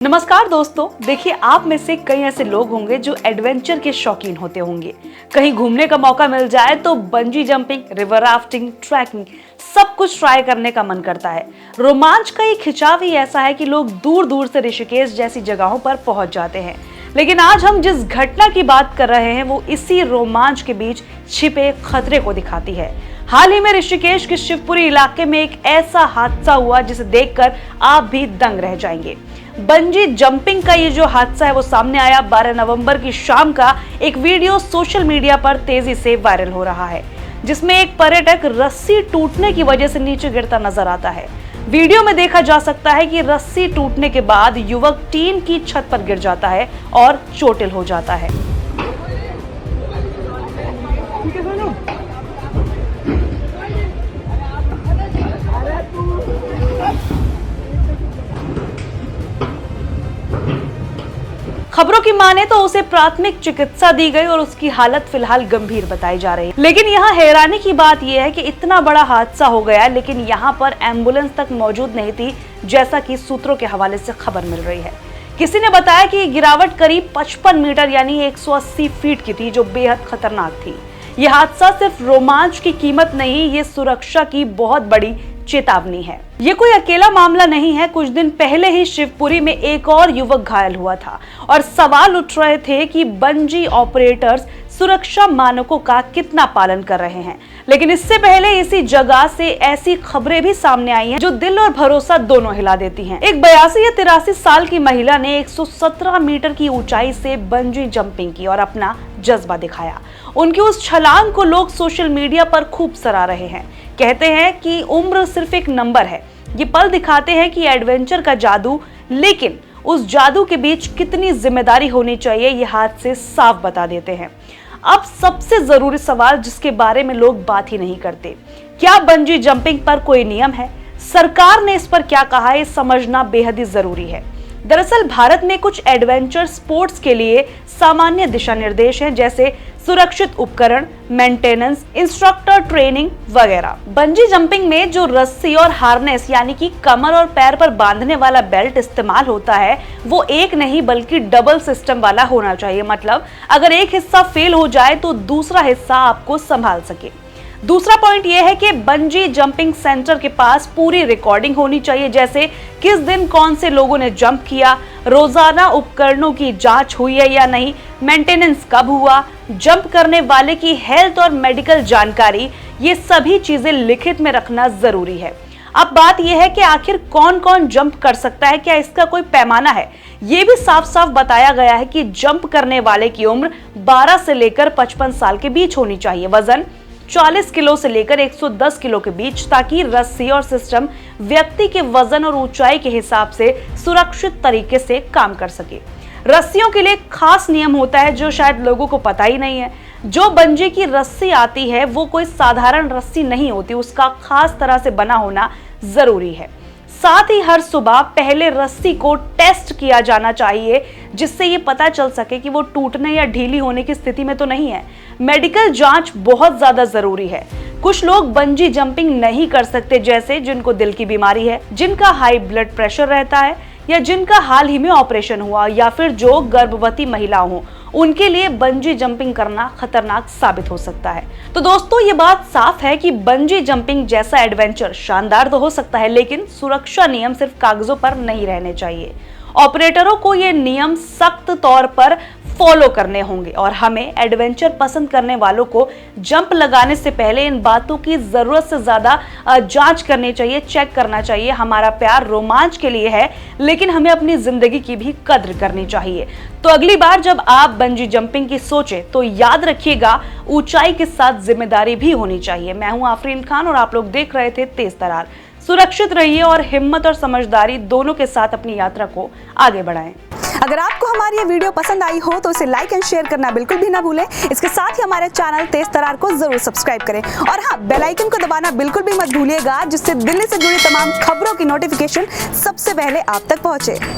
नमस्कार दोस्तों, देखिए आप में से कई ऐसे लोग होंगे जो एडवेंचर के शौकीन होते होंगे। कहीं घूमने का मौका मिल जाए तो bungee jumping, river rafting, trekking सब कुछ ट्राई करने का मन करता है। रोमांच का ये खिंचाव ही ऐसा है कि लोग दूर दूर से ऋषिकेश जैसी जगहों पर पहुंच जाते हैं। लेकिन आज हम जिस घटना की बात कर रहे हैं वो इसी रोमांच के बीच छिपे खतरे को दिखाती है। हाल ही में ऋषिकेश के शिवपुरी इलाके में एक ऐसा हादसा हुआ जिसे देखकर आप भी दंग रह जाएंगे। बंजी जंपिंग का ये जो हादसा है वो सामने आया 12 नवंबर की शाम का। एक वीडियो सोशल मीडिया पर तेजी से वायरल हो रहा है जिसमें एक पर्यटक रस्सी टूटने की वजह से नीचे गिरता नजर आता है। वीडियो में देखा जा सकता है कि रस्सी टूटने के बाद युवक टीन की छत पर गिर जाता है और चोटिल हो जाता है। खबरों की माने तो उसे प्राथमिक चिकित्सा दी गई और उसकी हालत फिलहाल गंभीर बताई जा रही है। लेकिन यहाँ हैरानी की बात यह है कि इतना बड़ा हादसा हो गया लेकिन यहाँ पर एम्बुलेंस तक मौजूद नहीं थी, जैसा कि सूत्रों के हवाले से खबर मिल रही है। किसी ने बताया कि गिरावट करीब 55 मीटर यानी 180 फीट की थी, जो बेहद खतरनाक थी। यह हादसा सिर्फ रोमांच की कीमत नहीं, ये सुरक्षा की बहुत बड़ी चेतावनी है। ये कोई अकेला मामला नहीं है। कुछ दिन पहले ही शिवपुरी में एक और युवक घायल हुआ था और सवाल उठ रहे थे कि बंजी ऑपरेटर्स सुरक्षा मानकों का कितना पालन कर रहे हैं। लेकिन इससे पहले इसी जगह से ऐसी खबरें भी सामने आई हैं जो दिल और भरोसा दोनों हिला देती हैं। एक 82 या 83 साल की महिला ने 117 मीटर की ऊंचाई से बंजी जंपिंग की और अपना जज्बा दिखाया। उनकी उस छलांग को लोग सोशल मीडिया पर खूब सराह रहे हैं। कहते हैं कि उम्र सिर्फ एक नंबर है। ये पल दिखाते हैं कि एडवेंचर का जादू, लेकिन उस जादू के बीच कितनी जिम्मेदारी होनी चाहिए ये हादसे साफ बता देते हैं। अब सबसे जरूरी सवाल जिसके बारे में लोग बात ही नहीं करते, क्या बंजी जंपिंग पर कोई नियम है? सरकार ने इस पर क्या कहा है, समझना बेहद ही जरूरी है। दरअसल भारत में कुछ एडवेंचर स्पोर्ट्स के लिए सामान्य दिशा निर्देश हैं, जैसे सुरक्षित उपकरण, मेंटेनेंस, इंस्ट्रक्टर ट्रेनिंग वगैरह। बंजी जंपिंग में जो रस्सी और हार्नेस यानी कि कमर और पैर पर बांधने वाला बेल्ट इस्तेमाल होता है वो एक नहीं बल्कि डबल सिस्टम वाला होना चाहिए। मतलब अगर एक हिस्सा फेल हो जाए तो दूसरा हिस्सा आपको संभाल सके। दूसरा पॉइंट यह है कि बंजी जंपिंग सेंटर के पास पूरी रिकॉर्डिंग होनी चाहिए, जैसे किस दिन कौन से लोगों ने जंप किया, रोजाना उपकरणों की जांच हुई है या नहीं, मेंटेनेंस कब हुआ, जंप करने वाले की हेल्थ और मेडिकल जानकारी, ये सभी चीजें लिखित में रखना जरूरी है। अब बात यह है कि आखिर कौन कौन जंप कर सकता है, क्या इसका कोई पैमाना है? ये भी साफ साफ बताया गया है कि जंप करने वाले की उम्र 12 से लेकर 55 साल के बीच होनी चाहिए, वजन 40 किलो से लेकर 110 किलो के बीच, ताकि रस्सी और सिस्टम व्यक्ति के वजन और ऊंचाई के हिसाब से सुरक्षित तरीके से काम कर सके। रस्सियों के लिए खास नियम होता है जो शायद लोगों को पता ही नहीं है। जो बंजी की रस्सी आती है वो कोई साधारण रस्सी नहीं होती, उसका खास तरह से बना होना जरूरी है। साथ ही हर सुबह पहले रस्सी को टेस्ट किया जाना चाहिए, जिससे ये पता चल सके कि वो टूटने या ढीली होने की स्थिति में तो नहीं है। मेडिकल जांच बहुत ज्यादा जरूरी है। कुछ लोग बंजी जंपिंग नहीं कर सकते, जैसे जिनको दिल की बीमारी है, जिनका हाई ब्लड प्रेशर रहता है, या जिनका हाल ही में ऑपरेशन हुआ, या फिर जो गर्भवती महिला हो, उनके लिए बंजी जंपिंग करना खतरनाक साबित हो सकता है। तो दोस्तों ये बात साफ है कि बंजी जंपिंग जैसा एडवेंचर शानदार तो हो सकता है, लेकिन सुरक्षा नियम सिर्फ कागजों पर नहीं रहने चाहिए। ऑपरेटरों को ये नियम सख्त तौर पर फॉलो करने होंगे और हमें एडवेंचर पसंद करने वालों को जंप लगाने से पहले इन बातों की जरूरत से ज्यादा जांच करनी चाहिए, चेक करना चाहिए। हमारा प्यार रोमांच के लिए है, लेकिन हमें अपनी जिंदगी की भी कद्र करनी चाहिए। तो अगली बार जब आप बंजी जंपिंग की सोचें तो याद रखिएगा, ऊंचाई के साथ जिम्मेदारी भी होनी चाहिए। मैं हूं आफरीन खान और आप लोग देख रहे थे तेज तरार। सुरक्षित रहिए और हिम्मत और समझदारी दोनों के साथ अपनी यात्रा को आगे बढ़ाएं। अगर आपको हमारी ये वीडियो पसंद आई हो तो इसे लाइक एंड शेयर करना बिल्कुल भी ना भूलें। इसके साथ ही हमारे चैनल तेज तरार को जरूर सब्सक्राइब करें और हाँ, बेल आइकन को दबाना बिल्कुल भी मत भूलिएगा, जिससे दिल्ली से जुड़ी तमाम खबरों की नोटिफिकेशन सबसे पहले आप तक पहुंचे।